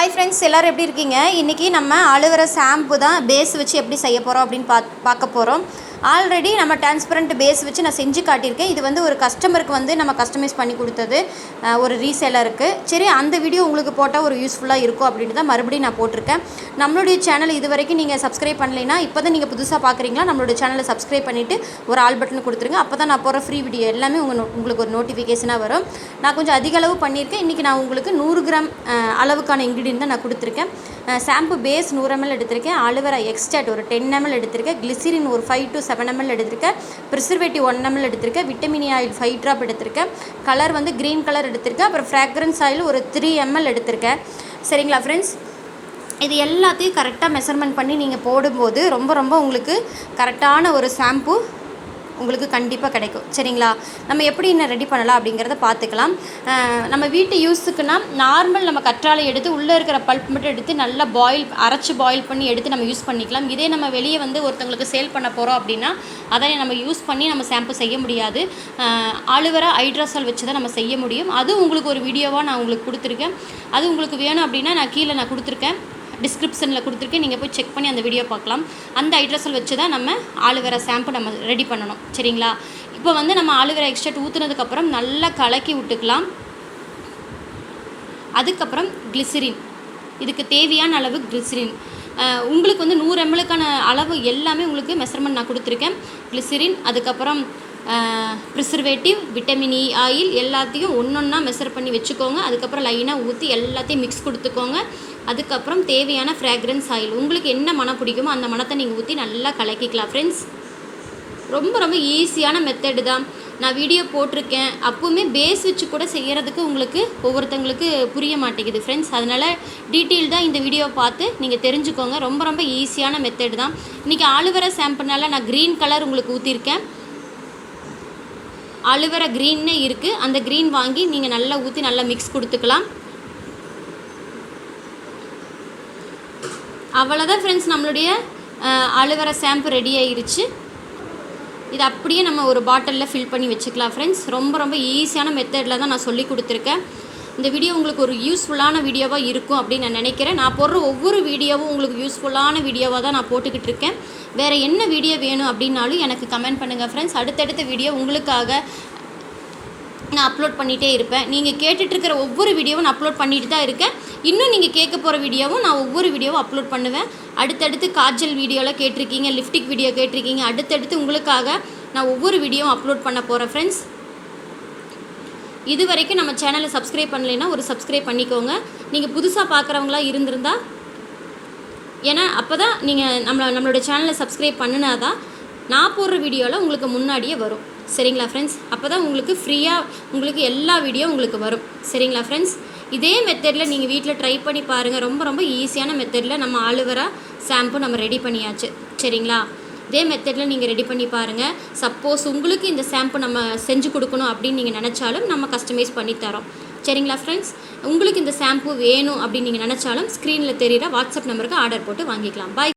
Hi friends, எல்லோரும் எப்படி இருக்கீங்க? இன்றைக்கி நம்ம அலுவர ஷாம்பு தான் பேஸ் வச்சு எப்படி செய்ய போகிறோம் அப்படின்னு பார்க்க போகிறோம். ஆல்ரெடி நம்ம டிரான்ஸ்பரண்ட் பேஸ் வச்சு நான் செஞ்சு காட்டியிருக்கேன். இது வந்து ஒரு கஸ்டமருக்கு நம்ம கஸ்டமைஸ் பண்ணி கொடுத்தது, ஒரு ரீசேலருக்கு. சரி, அந்த வீடியோ உங்களுக்கு போட்டால் ஒரு யூஸ்ஃபுல்லாக இருக்கும் அப்படின்ட்டு தான் மறுபடியும் நான் போட்டிருக்கேன். நம்மளுடைய சேனல் இது வரைக்கும் நீங்கள் சப்ஸ்கிரைப் பண்ணலைன்னா, இப்போ தான் நீங்கள் புதுசாக பார்க்குறீங்களா, நம்மளுடைய சேனலை சப்ஸ்கிரைப் பண்ணிவிட்டு ஒரு ஆல் பட்டன் கொடுத்துருங்க. அப்போ தான் நான் போகிற ஃப்ரீ வீடியோ எல்லாமே உங்களுக்கு ஒரு நோட்டிஃபிகேஷனாக வரும். நான் கொஞ்சம் அதிக அளவு பண்ணியிருக்கேன். இன்றைக்கி நான் உங்களுக்கு 100 கிராம் அளவுக்கான இன்க்ரீடியன்ட் தான் நான் கொடுத்துருக்கேன். ஷாம்பு பேஸ் 100 ml எடுத்திருக்கேன். அலுவேரா எக்ஸ்ட்ராக்ட் ஒரு 10 ml எடுத்திருக்கேன். கிளிசரின் ஒரு 5 to 7 ml எடுத்திருக்கேன். ப்ரிசர்வேட்டிவ் 1 ml எடுத்திருக்கேன். விட்டமின் ஆயில் 5 drop எடுத்திருக்கேன். கலர் வந்து க்ரீன் கலர் எடுத்திருக்கேன். அப்புறம் ஃப்ராக்ரன்ஸ் ஆயில் ஒரு 3 ml எடுத்திருக்கேன். சரிங்களா ஃப்ரெண்ட்ஸ்? இது எல்லாத்தையும் கரெக்டாக மெஷர்மெண்ட் பண்ணி நீங்கள் போடும்போது ரொம்ப உங்களுக்கு கரெக்டான ஒரு ஷாம்பு உங்களுக்கு கண்டிப்பாக கிடைக்கும். சரிங்களா? நம்ம எப்படி இன்னும் ரெடி பண்ணலாம் அப்படிங்கிறத பார்த்துக்கலாம். நம்ம வீட்டு யூஸுக்குன்னா நார்மல் நம்ம கற்றாழை எடுத்து உள்ளே இருக்கிற பல்ப் மட்டும் எடுத்து நல்லா அரைச்சி பாயில் பண்ணி எடுத்து நம்ம யூஸ் பண்ணிக்கலாம். இதே நம்ம வெளியே வந்து ஒருத்தவங்களுக்கு சேல் பண்ண போகிறோம் அப்படின்னா அதை நம்ம யூஸ் பண்ணி நம்ம ஷாம்பு செய்ய முடியாது. அலுவேரா ஹைட்ராசால் வச்சு தான் நம்ம செய்ய முடியும். அது உங்களுக்கு ஒரு வீடியோவாக நான் உங்களுக்கு கொடுத்துருக்கேன். அது உங்களுக்கு வேணும் அப்படின்னா நான் கீழே கொடுத்துருக்கேன், டிஸ்கிரிப்ஷனில் கொடுத்துருக்கேன். நீங்கள் போய் செக் பண்ணி அந்த வீடியோ பார்க்கலாம். அந்த ஹைட்ராசால் வச்சு தான் நம்ம அலுவேரா ஷாம்பு நம்ம ரெடி பண்ணணும். சரிங்களா? இப்போ வந்து நம்ம அலுவேரா எக்ஸ்ட்ராக்ட் ஊற்றுனதுக்கப்புறம் நல்லா கலக்கி விட்டுக்கலாம். அதுக்கப்புறம் கிளிசரின், இதுக்கு தேவையான அளவு கிளிசரின் உங்களுக்கு வந்து 100 ml அளவு எல்லாமே உங்களுக்கு மெஷர்மெண்ட் நான் கொடுத்துருக்கேன். கிளிசரின், அதுக்கப்புறம் ப்ரிசர்வேட்டிவ், விட்டமின் இ ஆயில் எல்லாத்தையும் ஒன்றா மெஷர் பண்ணி வச்சுக்கோங்க. அதுக்கப்புறம் லைனாக ஊற்றி எல்லாத்தையும் மிக்ஸ் கொடுத்துக்கோங்க. அதுக்கப்புறம் தேவையான ஃப்ராக்ரன்ஸ் ஆயில், உங்களுக்கு என்ன மனம் பிடிக்குமோ அந்த மனத்தை நீங்கள் ஊற்றி நல்லா கலக்கிக்கலாம். ஃப்ரெண்ட்ஸ், ரொம்ப ஈஸியான மெத்தடு தான். நான் வீடியோ போட்டிருக்கேன். அப்போவுமே பேஸ் வச்சு கூட செய்கிறதுக்கு உங்களுக்கு ஒவ்வொருத்தங்களுக்கு புரிய மாட்டேங்குது ஃப்ரெண்ட்ஸ். அதனால் டீட்டெயில்டாக இந்த வீடியோவை பார்த்து நீங்கள் தெரிஞ்சுக்கோங்க. ரொம்ப ஈஸியான மெத்தடு தான். இன்றைக்கி அலுவேரா ஷாம்புனால நான் க்ரீன் கலர் உங்களுக்கு ஊற்றிருக்கேன். அலுவேரா க்ரீன்னே இருக்குது. அந்த க்ரீன் வாங்கி நீங்கள் நல்லா ஊற்றி நல்லா மிக்ஸ் கொடுத்துக்கலாம். அவ்வளோதான் ஃப்ரெண்ட்ஸ், நம்மளுடைய அலுவேரா ஷாம்பு ரெடி ஆகிருச்சு. இது அப்படியே நம்ம ஒரு பாட்டிலில் ஃபில் பண்ணி வச்சுக்கலாம் ஃப்ரெண்ட்ஸ். ரொம்ப ஈஸியான மெத்தடில் தான் நான் சொல்லி கொடுத்துருக்கேன். இந்த வீடியோ உங்களுக்கு ஒரு யூஸ்ஃபுல்லான வீடியோவாக இருக்கும் அப்படின்னு நான் நினைக்கிறேன். நான் போடுற ஒவ்வொரு வீடியோவும் உங்களுக்கு யூஸ்ஃபுல்லான வீடியோவாக தான் நான் போட்டுக்கிட்டு இருக்கேன். வேறு என்ன வீடியோ வேணும் அப்படின்னாலும் எனக்கு கமெண்ட் பண்ணுங்கள் ஃப்ரெண்ட்ஸ். அடுத்தடுத்த வீடியோ உங்களுக்காக நான் அப்லோட் பண்ணிகிட்டே இருப்பேன். நீங்கள் கேட்டுட்ருக்கிற ஒவ்வொரு வீடியோவும் நான் அப்லோட் பண்ணிட்டு தான் இருக்கேன். இன்னும் நீங்கள் கேட்க போகிற வீடியோவும் நான் ஒவ்வொரு வீடியோவும் அப்லோட் பண்ணுவேன். அடுத்தடுத்து காஜல் வீடியோவில் கேட்டிருக்கீங்க, லிப்டிக் வீடியோ கேட்டிருக்கீங்க. அடுத்தடுத்து உங்களுக்காக நான் ஒவ்வொரு வீடியோவும் அப்லோட் பண்ண போகிறேன் ஃப்ரெண்ட்ஸ். இது வரைக்கும் நம்ம சேனலை சப்ஸ்கிரைப் பண்ணலைன்னா ஒரு சப்ஸ்கிரைப் பண்ணிக்கோங்க. நீங்கள் புதுசாக பார்க்குறவங்களா இருந்திருந்தால், ஏன்னா அப்போ தான் நீங்கள் நம்மளோட சேனலை சப்ஸ்கிரைப் பண்ணினா தான் நான் போடுற வீடியோவில் உங்களுக்கு முன்னாடியே வரும். சரிங்களா ஃப்ரெண்ட்ஸ்? அப்போ தான் உங்களுக்கு ஃப்ரீயாக உங்களுக்கு எல்லா வீடியோ உங்களுக்கு வரும். சரிங்களா ஃப்ரெண்ட்ஸ்? இதே மெத்தடில் நீங்கள் வீட்டில் ட்ரை பண்ணி பாருங்கள். ரொம்ப ஈஸியான மெத்தடில் நம்ம அலுவேரா ஷாம்பு நம்ம ரெடி பண்ணியாச்சு. சரிங்களா? இதே மெத்தடில் நீங்கள் ரெடி பண்ணி பாருங்கள். சப்போஸ் உங்களுக்கு இந்த ஷாம்பு நம்ம செஞ்சு கொடுக்கணும் அப்படின்னு நீங்கள் நினச்சாலும் நம்ம கஸ்டமைஸ் பண்ணி தரோம். சரிங்களா ஃப்ரெண்ட்ஸ்? உங்களுக்கு இந்த ஷாம்பு வேணும் அப்படின்னு நீங்கள் நினச்சாலும் ஸ்க்ரீனில் தெரிகிற வாட்ஸ்அப் நம்பருக்கு ஆர்டர் போட்டு வாங்கிக்கலாம். பாய்.